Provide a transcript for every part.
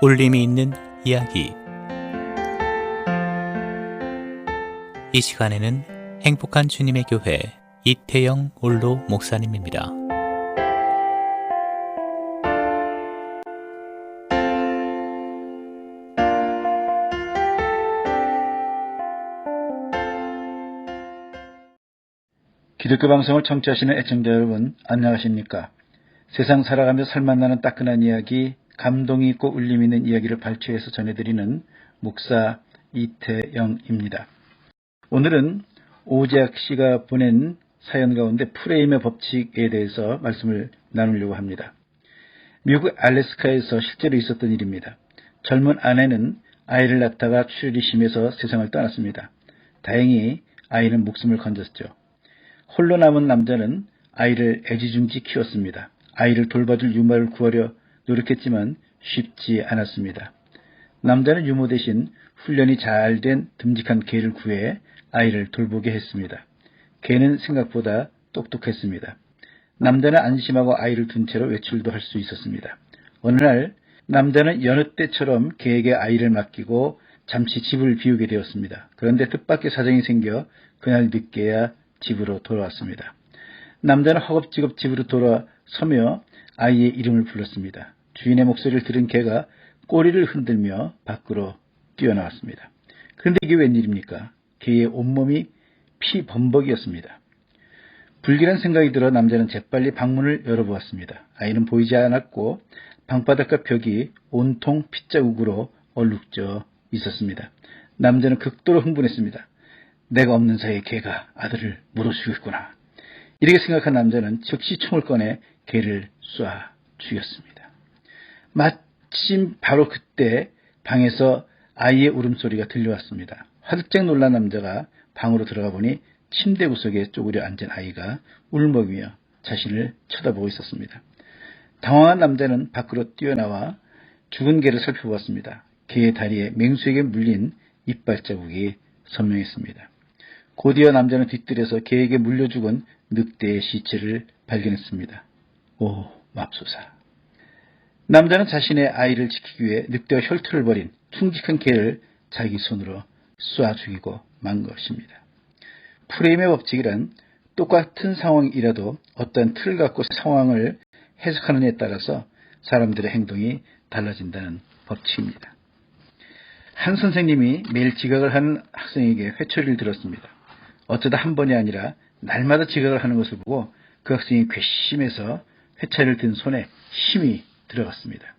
울림이 있는 이야기. 이 시간에는 행복한 주님의 교회 이태영 올로 목사님입니다. 기독교 방송을 청취하시는 애청자 여러분, 안녕하십니까? 세상 살아가며 살만나는 따끈한 이야기, 감동이 있고 울림이 있는 이야기를 발췌해서 전해드리는 목사 이태영입니다. 오늘은 오재학 씨가 보낸 사연 가운데 프레임의 법칙에 대해서 말씀을 나누려고 합니다. 미국 알래스카에서 실제로 있었던 일입니다. 젊은 아내는 아이를 낳다가 출혈이 심해서 세상을 떠났습니다. 다행히 아이는 목숨을 건졌죠. 홀로 남은 남자는 아이를 애지중지 키웠습니다. 아이를 돌봐줄 유모를 구하려 노력했지만 쉽지 않았습니다. 남자는 유모 대신 훈련이 잘 된 듬직한 개를 구해 아이를 돌보게 했습니다. 개는 생각보다 똑똑했습니다. 남자는 안심하고 아이를 둔 채로 외출도 할 수 있었습니다. 어느 날 남자는 여느 때처럼 개에게 아이를 맡기고 잠시 집을 비우게 되었습니다. 그런데 뜻밖의 사정이 생겨 그날 늦게야 집으로 돌아왔습니다. 남자는 허겁지겁 집으로 돌아서며 아이의 이름을 불렀습니다. 주인의 목소리를 들은 개가 꼬리를 흔들며 밖으로 뛰어나왔습니다. 그런데 이게 웬일입니까? 개의 온몸이 피범벅이었습니다. 불길한 생각이 들어 남자는 재빨리 방문을 열어보았습니다. 아이는 보이지 않았고 방바닥과 벽이 온통 핏자국으로 얼룩져 있었습니다. 남자는 극도로 흥분했습니다. 내가 없는 사이에 개가 아들을 물어 죽였구나. 이렇게 생각한 남자는 즉시 총을 꺼내 개를 쏴 죽였습니다. 마침 바로 그때 방에서 아이의 울음소리가 들려왔습니다. 화들짝 놀란 남자가 방으로 들어가 보니 침대 구석에 쪼그려 앉은 아이가 울먹이며 자신을 쳐다보고 있었습니다. 당황한 남자는 밖으로 뛰어나와 죽은 개를 살펴보았습니다. 개의 다리에 맹수에게 물린 이빨 자국이 선명했습니다. 곧이어 남자는 뒤뜰에서 개에게 물려 죽은 늑대의 시체를 발견했습니다. 오, 맙소사. 남자는 자신의 아이를 지키기 위해 늑대와 혈투를 벌인 충직한 개를 자기 손으로 쏴 죽이고 만 것입니다. 프레임의 법칙이란 똑같은 상황이라도 어떤 틀을 갖고 상황을 해석하느냐에 따라서 사람들의 행동이 달라진다는 법칙입니다. 한 선생님이 매일 지각을 하는 학생에게 회초리를 들었습니다. 어쩌다 한 번이 아니라 날마다 지각을 하는 것을 보고 그 학생이 괘씸해서 회초리를 든 손에 힘이 들어갔습니다.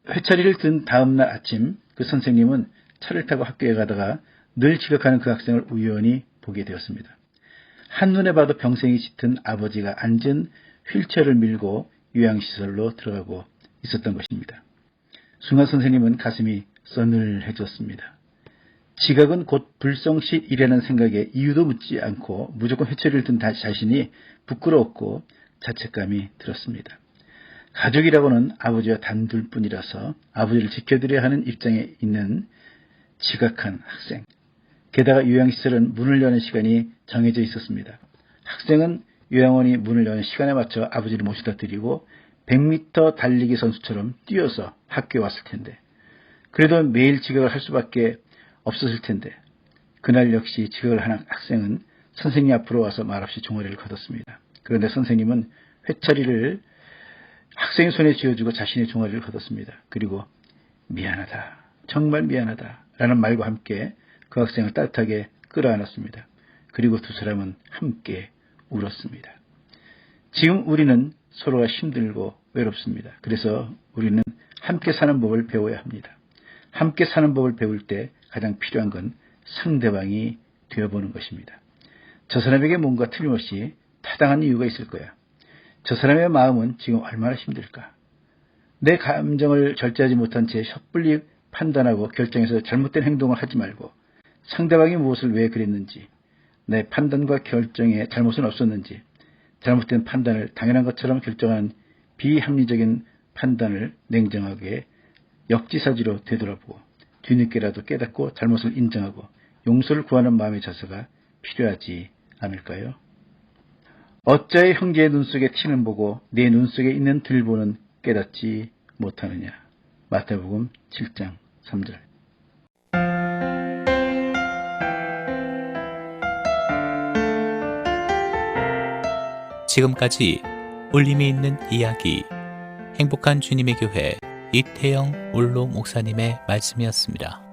회초리를 든 다음날 아침 그 선생님은 차를 타고 학교에 가다가 늘 지각하는 그 학생을 우연히 보게 되었습니다. 한눈에 봐도 병생이 짙은 아버지가 앉은 휠체어를 밀고 요양시설로 들어가고 있었던 것입니다. 순간 선생님은 가슴이 서늘해졌습니다. 지각은 곧 불성실이라는 생각에 이유도 묻지 않고 무조건 회초리를 든 자신이 부끄러웠고 자책감이 들었습니다. 가족이라고는 아버지와 단둘뿐이라서 아버지를 지켜드려야 하는 입장에 있는 지각한 학생. 게다가 요양시설은 문을 여는 시간이 정해져 있었습니다. 학생은 요양원이 문을 여는 시간에 맞춰 아버지를 모셔다 드리고 100m 달리기 선수처럼 뛰어서 학교에 왔을 텐데 그래도 매일 지각을 할 수밖에 없었을 텐데 그날 역시 지각을 하는 학생은 선생님 앞으로 와서 말없이 종아리를 걷었습니다. 그런데 선생님은 회초리를 학생의 손에 쥐어주고 자신의 종아리를 걷었습니다. 그리고 미안하다, 정말 미안하다 라는 말과 함께 그 학생을 따뜻하게 끌어안았습니다. 그리고 두 사람은 함께 울었습니다. 지금 우리는 서로가 힘들고 외롭습니다. 그래서 우리는 함께 사는 법을 배워야 합니다. 함께 사는 법을 배울 때 가장 필요한 건 상대방이 되어보는 것입니다. 저 사람에게 뭔가 틀림없이 타당한 이유가 있을 거야. 저 사람의 마음은 지금 얼마나 힘들까? 내 감정을 절제하지 못한 채 섣불리 판단하고 결정해서 잘못된 행동을 하지 말고 상대방이 무엇을 왜 그랬는지, 내 판단과 결정에 잘못은 없었는지, 잘못된 판단을 당연한 것처럼 결정한 비합리적인 판단을 냉정하게 역지사지로 되돌아보고 뒤늦게라도 깨닫고 잘못을 인정하고 용서를 구하는 마음의 자세가 필요하지 않을까요? 어찌하여 형제의 눈 속에 티는 보고 내 눈 속에 있는 들보는 깨닫지 못하느냐. 마태복음 7장 3절. 지금까지 울림이 있는 이야기, 행복한 주님의 교회 이태영 올로 목사님의 말씀이었습니다.